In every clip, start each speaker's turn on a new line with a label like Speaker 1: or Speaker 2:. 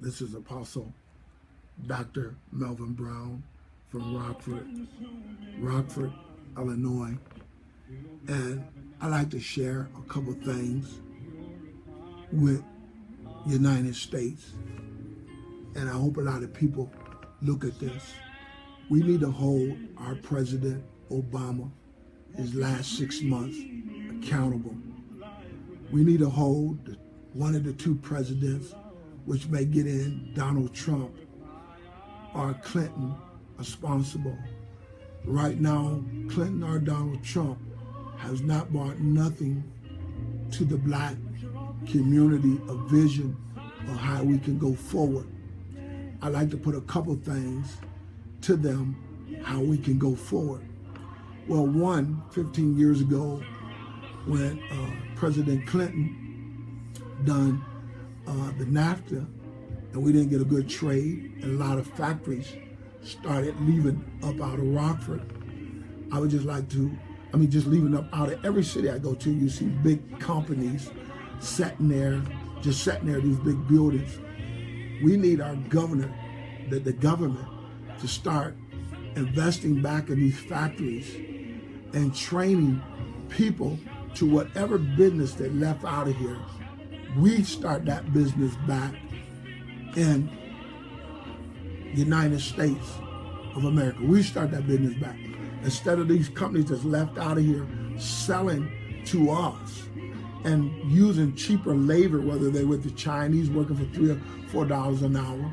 Speaker 1: This is Apostle Dr. Melvin Brown from Rockford, Illinois. And I like to share a couple things with United States. And I hope a lot of people look at this. We need to hold our President Obama, his last 6 months, accountable. We need to hold one of the two presidents, which may get in, Donald Trump or Clinton, responsible. Right now, Clinton or Donald Trump has not brought nothing to the black community, a vision of how we can go forward. I like to put a couple things to them, how we can go forward. Well, 15 years ago, when President Clinton done the NAFTA, and we didn't get a good trade, and a lot of factories started leaving up out of Rockford. I would just like to, just leaving up out of every city I go to, you see big companies sitting there, these big buildings. We need our governor, the government, to start investing back in these factories and training people to whatever business they left out of here. We start that business back in United States of America. We start that business back. Instead of these companies that's left out of here selling to us and using cheaper labor, whether they're with the Chinese working for $3 or $4 an hour,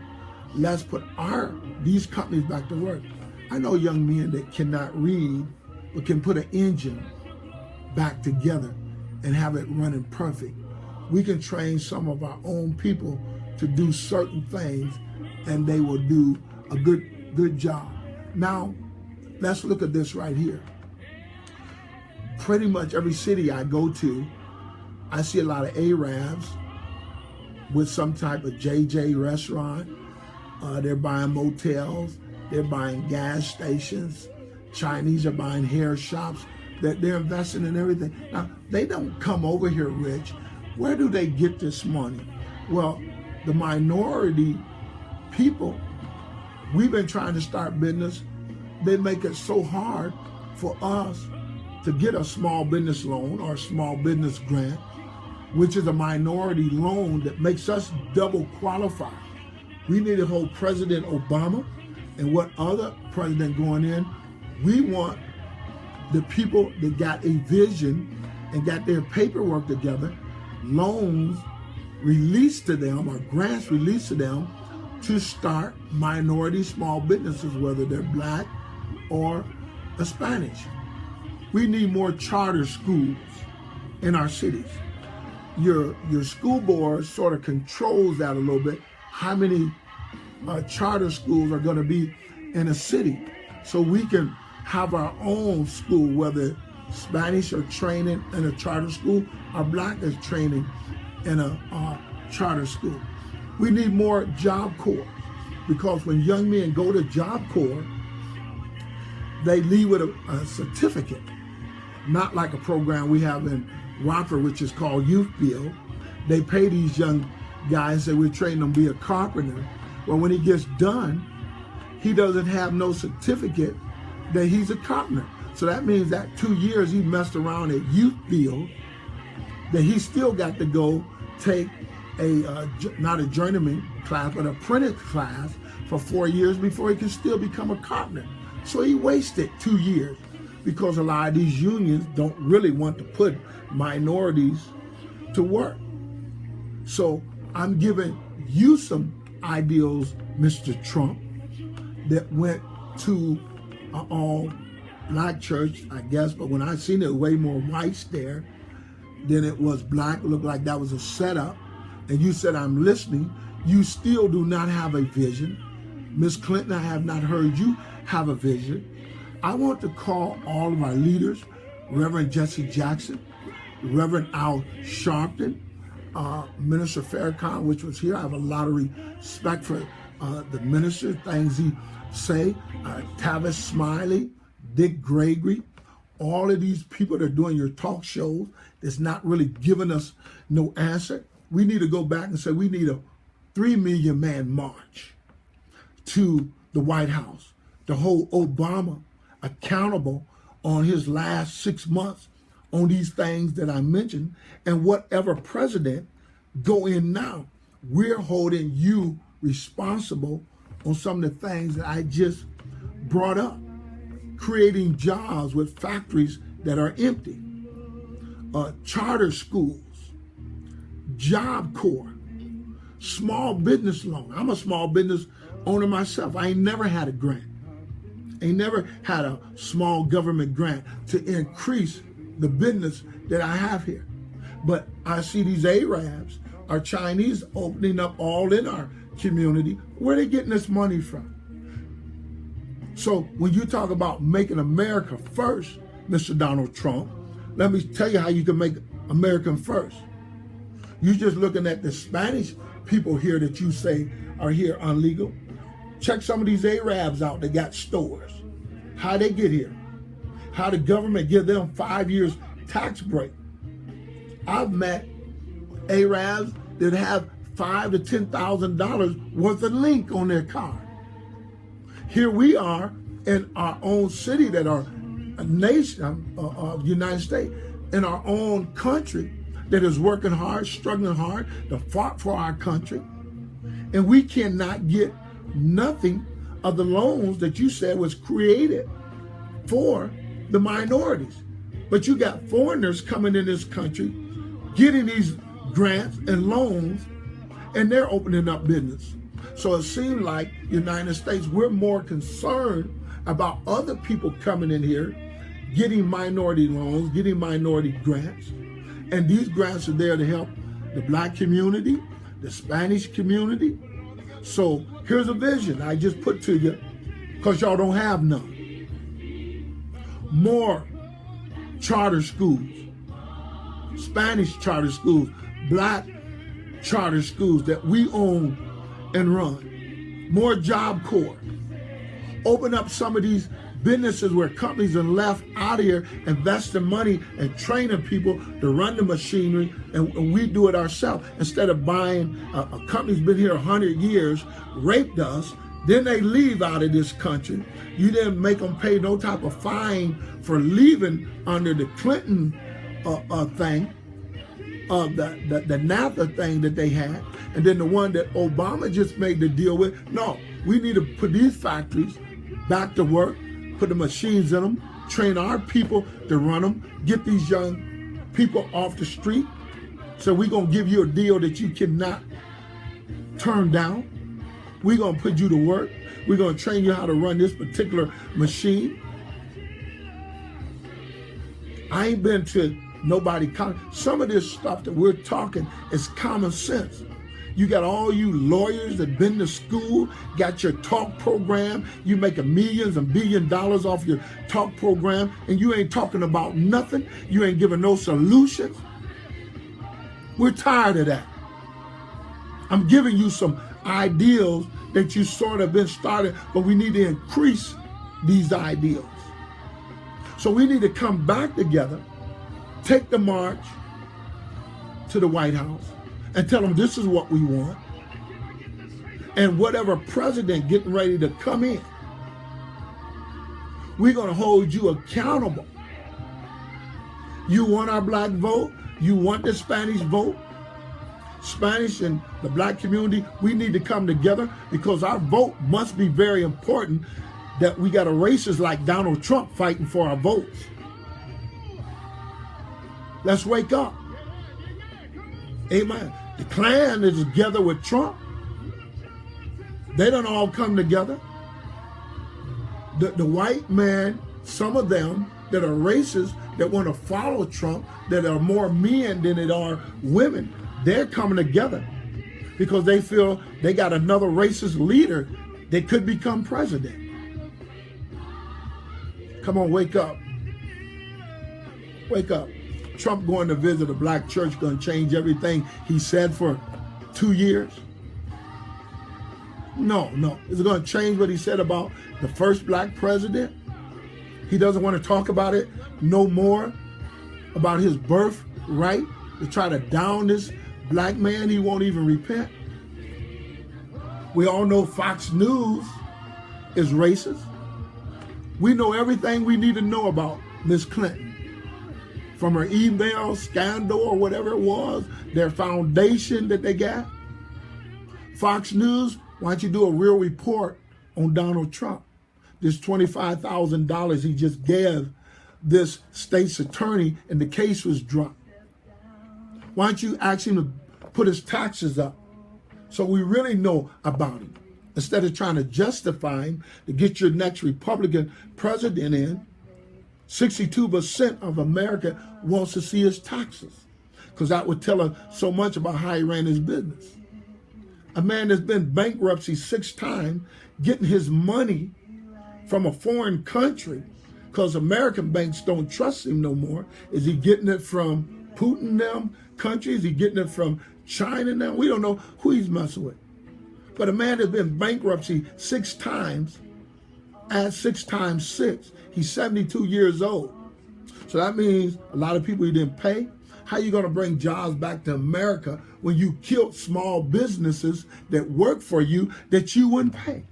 Speaker 1: let's put these companies back to work. I know young men that cannot read, but can put an engine back together and have it running perfect. We can train some of our own people to do certain things, and they will do a good job. Now, let's look at this right here. Pretty much every city I go to, I see a lot of Arabs with some type of JJ restaurant. They're buying motels. They're buying gas stations. Chinese are buying hair shops. They're investing in everything. Now, they don't come over here rich. Where do they get this money? Well, the minority people, we've been trying to start business. They make it so hard for us to get a small business loan or a small business grant, which is a minority loan that makes us double qualified. We need to hold President Obama and what other president going in. We want the people that got a vision and got their paperwork together, loans released to them or grants released to them to start minority small businesses, whether they're black or Spanish. We need more charter schools in our cities. Your school board sort of controls that a little bit, how many charter schools are going to be in a city, so we can have our own school, whether Spanish are training in a charter school or black is training in a charter school. We need more Job Corps, because when young men go to Job Corps, they leave with a certificate, not like a program we have in Rockford, which is called Youth Build. They pay these young guys that we train them to be a carpenter. Well, when he gets done, he doesn't have no certificate that he's a carpenter. So that means that 2 years he messed around at Youth Build, that he still got to go take not a journeyman class, but an apprentice class for 4 years before he can still become a carpenter. So he wasted 2 years, because a lot of these unions don't really want to put minorities to work. So I'm giving you some ideals, Mr. Trump, that went to an all black church, I guess, but when I seen it, way more whites there than it was black. It looked like that was a setup. And you said, I'm listening. You still do not have a vision. Ms. Clinton, I have not heard you have a vision. I want to call all of our leaders, Reverend Jesse Jackson, Reverend Al Sharpton, Minister Farrakhan, which was here. I have a lot of respect for the minister, things he say, Tavis Smiley, Dick Gregory, all of these people that are doing your talk shows that's not really giving us no answer. We need to go back and say we need a 3 million man march to the White House to hold Obama accountable on his last 6 months on these things that I mentioned. And whatever president go in now, we're holding you responsible on some of the things that I just brought up. Creating jobs with factories that are empty, charter schools, Job Corps, small business loan. I'm a small business owner myself. I ain't never had a grant. Ain't never had a small government grant to increase the business that I have here. But I see these Arabs, our Chinese, opening up all in our community. Where are they getting this money from? So when you talk about making America first, Mr. Donald Trump, let me tell you how you can make American first. You're just looking at the Spanish people here that you say are here illegal. Check some of these Arabs out that got stores. How they get here. How the government give them 5 years tax break. I've met Arabs that have $5,000 to $10,000 worth of link on their car. Here we are in our own city that are a nation of the United States, in our own country that is working hard, struggling hard, to fight for our country. And we cannot get nothing of the loans that you said was created for the minorities. But you got foreigners coming in this country, getting these grants and loans, and they're opening up business. So it seems like United States, we're more concerned about other people coming in here, getting minority loans, getting minority grants. And these grants are there to help the Black community, the Spanish community. So here's a vision I just put to you, because y'all don't have none. More charter schools, Spanish charter schools, Black charter schools that we own and run. More Job Corps. Open up some of these businesses where companies are left out of here, investing money and training people to run the machinery, and we do it ourselves instead of buying a company's been here 100 years, raped us, then they leave out of this country. You didn't make them pay no type of fine for leaving under the Clinton thing, the NAFTA thing that they had, and then the one that Obama just made the deal with. No, we need to put these factories back to work, put the machines in them, train our people to run them, get these young people off the street. So we're going to give you a deal that you cannot turn down. We're going to put you to work. We're going to train you how to run this particular machine. I ain't been to nobody. Some of this stuff that we're talking is common sense. You got all you lawyers that been to school, got your talk program. You making millions and $billions off your talk program, and you ain't talking about nothing. You ain't giving no solutions. We're tired of that. I'm giving you some ideals that you sort of been started, but we need to increase these ideals. So we need to come back together, take the march to the White House, and tell them this is what we want. And whatever president getting ready to come in, we're going to hold you accountable. You want our Black vote? You want the Spanish vote? Spanish and the Black community, we need to come together, because our vote must be very important, that we got a racist like Donald Trump fighting for our votes. Let's wake up. Amen. The Klan is together with Trump. They don't all come together. The white man, some of them that are racist, that want to follow Trump, that are more men than it are women, they're coming together because they feel they got another racist leader that could become president. Come on, wake up. Wake up. Trump going to visit a Black church going to change everything he said for 2 years? No. Is it going to change what he said about the first Black president? He doesn't want to talk about it no more, about his birthright, to try to down this Black man. He won't even repent. We all know Fox News is racist. We know everything we need to know about Miss Clinton. From her email scandal or whatever it was, their foundation that they got. Fox News, why don't you do a real report on Donald Trump? This $25,000 he just gave this state's attorney and the case was dropped. Why don't you ask him to put his taxes up so we really know about him? Instead of trying to justify him to get your next Republican president in, 62% of America wants to see his taxes because that would tell us so much about how he ran his business. A man that's been bankruptcy 6 times, getting his money from a foreign country because American banks don't trust him no more. Is he getting it from Putin them countries? Is he getting it from China now? We don't know who he's messing with. But a man that's been bankruptcy 6 times, add 6 times 6, he's 72 years old. So that means a lot of people he didn't pay. How are you going to bring jobs back to America when you killed small businesses that work for you that you wouldn't pay?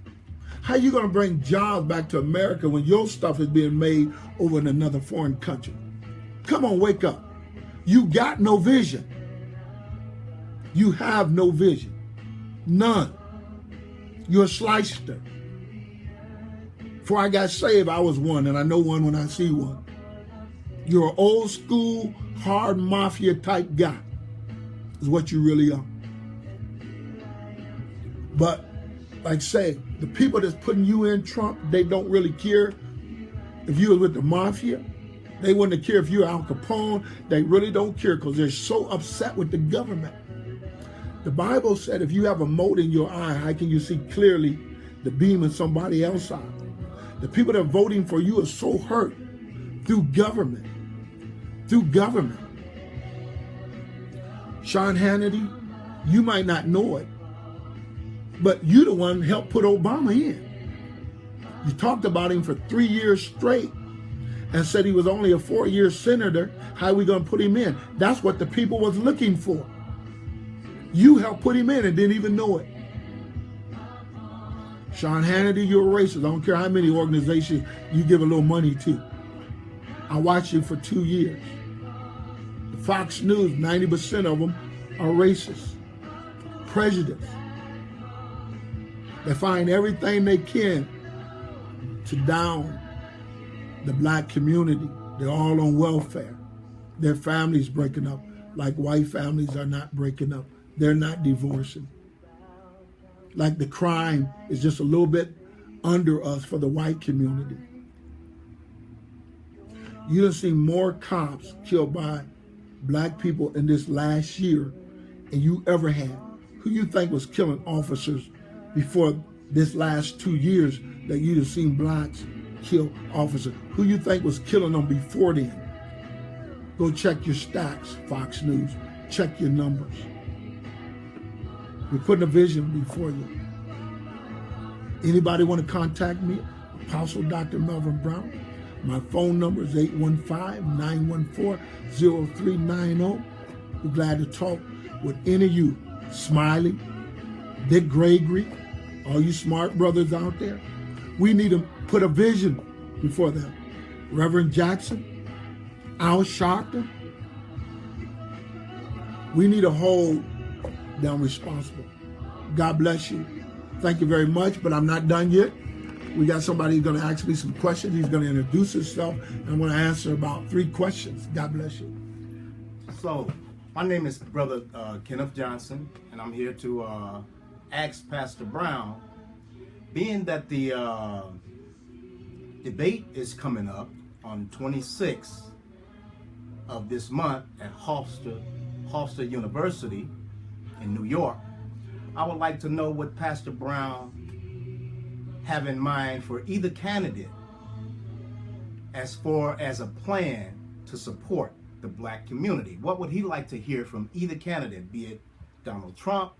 Speaker 1: How are you going to bring jobs back to America when your stuff is being made over in another foreign country? Come on, wake up. You got no vision. You have no vision. None. You're a slyster. Before I got saved, I was one, and I know one when I see one. You're an old school, hard mafia type guy, is what you really are. But, like I say, the people that's putting you in, Trump, they don't really care if you were with the mafia. They wouldn't care if you're Al Capone. They really don't care because they're so upset with the government. The Bible said if you have a mote in your eye, how can you see clearly the beam in somebody else's eye? The people that are voting for you are so hurt through government. Through government. Sean Hannity, you might not know it, but you the one who helped put Obama in. You talked about him for 3 years straight and said he was only a 4-year senator. How are we going to put him in? That's what the people was looking for. You helped put him in and didn't even know it. Sean Hannity, you're a racist. I don't care how many organizations you give a little money to. I watched you for 2 years. The Fox News, 90% of them are racist, prejudiced. They find everything they can to down the black community. They're all on welfare. Their families breaking up like white families are not breaking up. They're not divorcing. Like the crime is just a little bit under us for the white community. You done seen more cops killed by black people in this last year than you ever had. Who you think was killing officers before this last 2 years that you'd have seen blacks kill officers? Who you think was killing them before then? Go check your stats, Fox News. Check your numbers. We're putting a vision before you. Anybody want to contact me? Apostle Dr. Melvin Brown. My phone number is 815-914-0390. We're glad to talk with any of you. Smiley, Dick Gregory, all you smart brothers out there. We need to put a vision before them. Reverend Jackson, Al Sharpton. We need to hold them responsible. God bless you. Thank you very much, but I'm not done yet. We got somebody who's going to ask me some questions. He's going to introduce himself, and I'm going to answer about 3 questions. God bless you.
Speaker 2: So, my name is Brother Kenneth Johnson, and I'm here to ask Pastor Brown, being that the debate is coming up on 26th of this month at Hofstra University in New York, I would like to know what Pastor Brown have in mind for either candidate as far as a plan to support the black community. What would he like to hear from either candidate, be it Donald Trump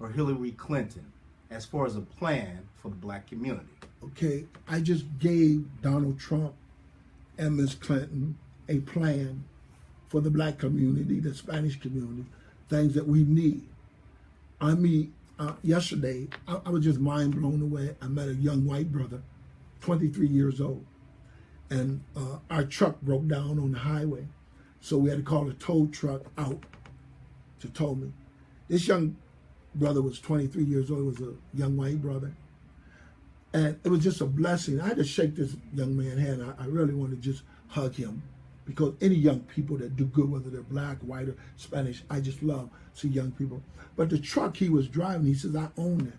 Speaker 2: or Hillary Clinton, as far as a plan for the black community?
Speaker 1: Okay, I just gave Donald Trump and Ms. Clinton a plan for the black community, the Spanish community, things that we need. I mean, yesterday, I was just mind blown away. I met a young white brother, 23 years old, and our truck broke down on the highway. So we had to call a tow truck out to tow me. This young brother was 23 years old, was a young white brother. And it was just a blessing. I had to shake this young man's hand. I really wanted to just hug him, because any young people that do good, whether they're black, white, or Spanish, I just love to see young people. But the truck he was driving, he says, I own it.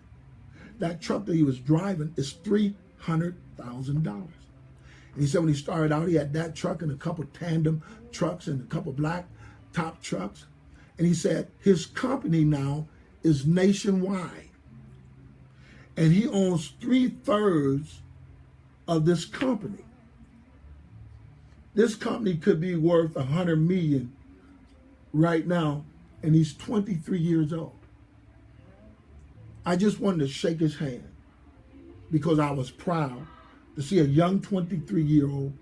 Speaker 1: That truck that he was driving is $300,000. And he said when he started out, he had that truck and a couple tandem trucks and a couple black top trucks. And he said his company now is nationwide. And he owns 3/3 of this company. This company could be worth $100 million right now, and he's 23 years old. I just wanted to shake his hand because I was proud to see a young 23-year-old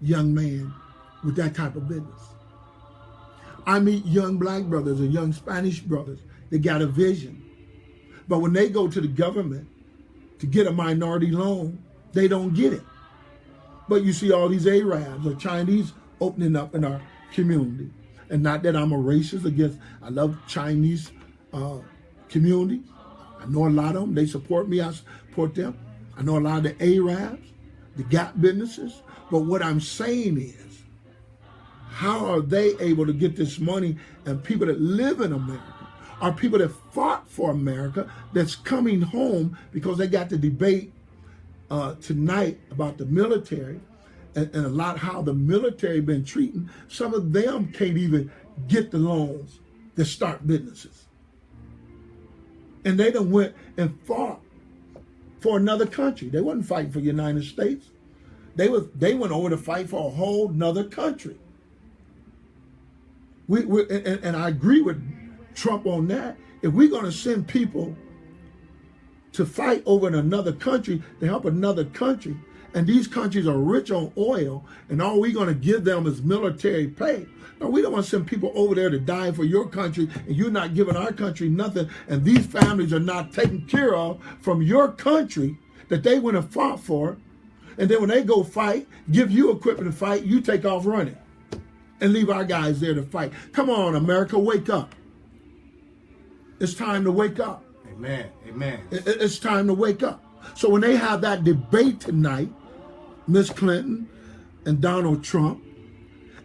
Speaker 1: young man with that type of business. I meet young black brothers and young Spanish brothers that got a vision. But when they go to the government to get a minority loan, they don't get it. But you see all these Arabs or Chinese opening up in our community. And not that I'm a racist against, I love Chinese community. I know a lot of them. They support me. I support them. I know a lot of the Arabs, the Gap businesses. But what I'm saying is, how are they able to get this money? And people that live in America are people that fought for America that's coming home because they got to debate tonight about the military and a lot how the military been treating. Some of them can't even get the loans to start businesses. And they done went and fought for another country. They wasn't fighting for the United States. They went over to fight for a whole nother country. And I agree with Trump on that. If we're going to send people to fight over in another country to help another country, and these countries are rich on oil, and all we're going to give them is military pay. No, we don't want to send people over there to die for your country, and you're not giving our country nothing, and these families are not taken care of from your country that they went and fought for, and then when they go fight, give you equipment to fight, you take off running and leave our guys there to fight. Come on, America, wake up. It's time to wake up.
Speaker 2: Amen. Amen.
Speaker 1: It's time to wake up. So when they have that debate tonight, Miss Clinton and Donald Trump,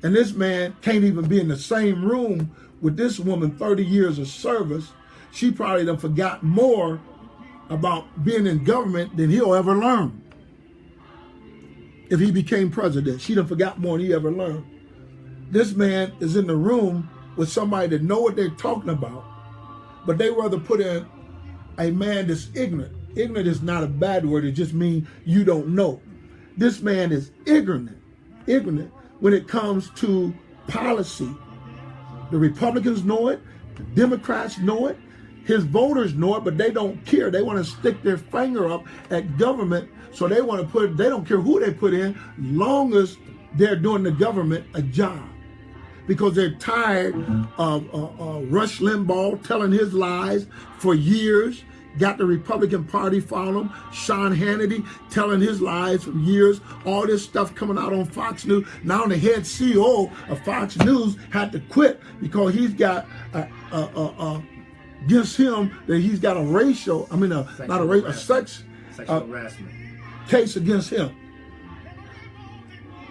Speaker 1: and this man can't even be in the same room with this woman, 30 years of service, she probably done forgot more about being in government than he'll ever learn. If he became president, she done forgot more than he ever learned. This man is in the room with somebody that know what they're talking about, but they rather put in a man that's ignorant. Ignorant is not a bad word. It just means you don't know. This man is ignorant when it comes to policy. The Republicans know it. The Democrats know it. His voters know it, but they don't care. They want to stick their finger up at government. So they want to they don't care who they put in, long as they're doing the government a job. Because they're tired of Rush Limbaugh telling his lies for years. Got the Republican Party following him. Sean Hannity telling his lies for years. All this stuff coming out on Fox News. Now the head CEO of Fox News had to quit because he's got against him that he's got a sex
Speaker 2: harassment
Speaker 1: case against him.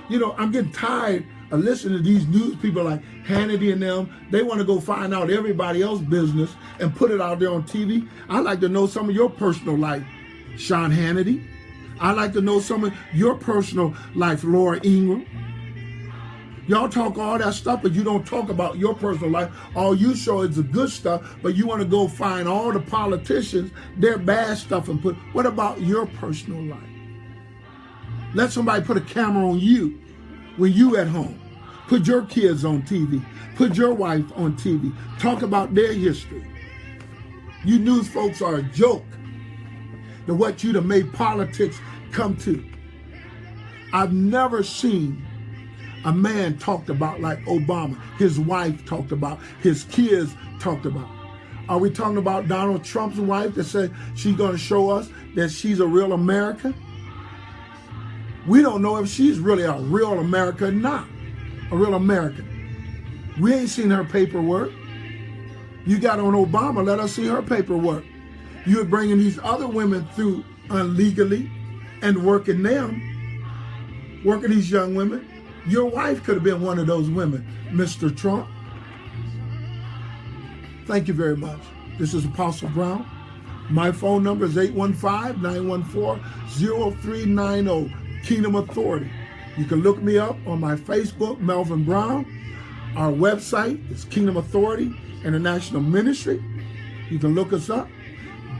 Speaker 1: You know, I'm getting tired of listening to these news people like Hannity and them. They want to go find out everybody else's business and put it out there on TV. I'd like to know some of your personal life, Sean Hannity. I'd like to know some of your personal life, Laura Ingraham. Y'all talk all that stuff, but you don't talk about your personal life. All you show is the good stuff, but you want to go find all the politicians, their bad stuff, and put, what about your personal life? Let somebody put a camera on you when you at home. Put your kids on TV. Put your wife on TV. Talk about their history. You news folks are a joke to what you done made politics come to. I've never seen a man talked about like Obama. His wife talked about. His kids talked about. Are we talking about Donald Trump's wife that said she's going to show us that she's a real American? We don't know if she's really a real American or not. A real American. We ain't seen her paperwork. You got on Obama, let us see her paperwork. You're bringing these other women through illegally and working these young women. Your wife could have been one of those women, Mr. Trump. Thank you very much. This is Apostle Brown. My phone number is 815-914-0390, Kingdom Authority. You can look me up on my Facebook, Melvin Brown. Our website is Kingdom Authority International Ministry. You can look us up.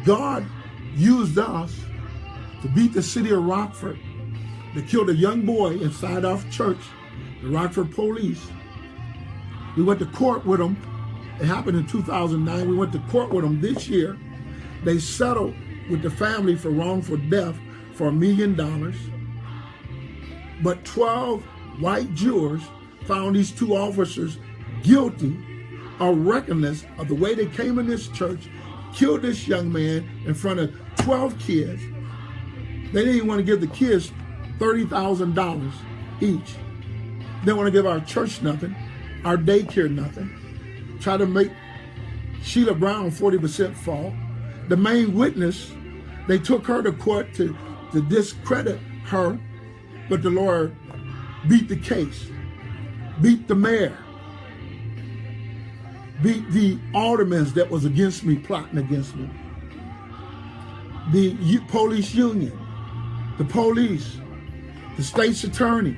Speaker 1: God used us to beat the city of Rockford. They killed a young boy inside our church, the Rockford police. We went to court with them. It happened in 2009. We went to court with them this year. They settled with the family for wrongful death for $1 million. But 12 white jurors found these two officers guilty of recklessness of the way they came in this church, killed this young man in front of 12 kids. They didn't even want to give the kids $30,000 each. They didn't want to give our church nothing, our daycare nothing. Try to make Sheila Brown 40% fault. The main witness, they took her to court to discredit her, but the Lord beat the case, beat the mayor, beat the aldermen that was against me, plotting against me, the police union, the police, the state's attorney,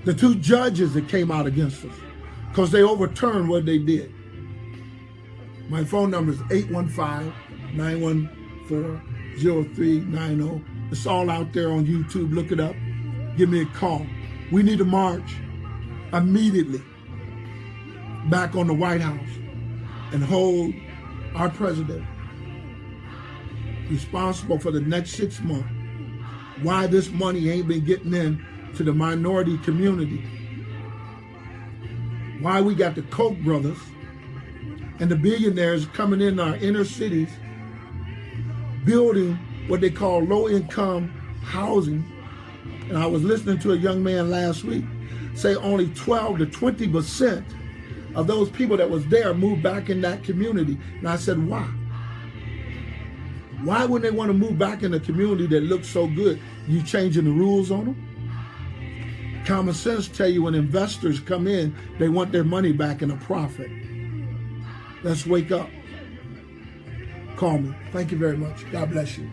Speaker 1: the two judges that came out against us because they overturned what they did. My phone number is 815-914-0390. It's all out there on YouTube. Look it up. Give me a call. We need to march immediately back on the White House and hold our president responsible for the next 6 months. Why this money ain't been getting in to the minority community. Why we got the Koch brothers and the billionaires coming in our inner cities, building what they call low-income housing. And I was listening to a young man last week say only 12 to 20% of those people that was there moved back in that community. And I said, why? Why wouldn't they want to move back in a community that looks so good? You changing the rules on them? Common sense tell you when investors come in, they want their money back in a profit. Let's wake up. Call me. Thank you very much. God bless you.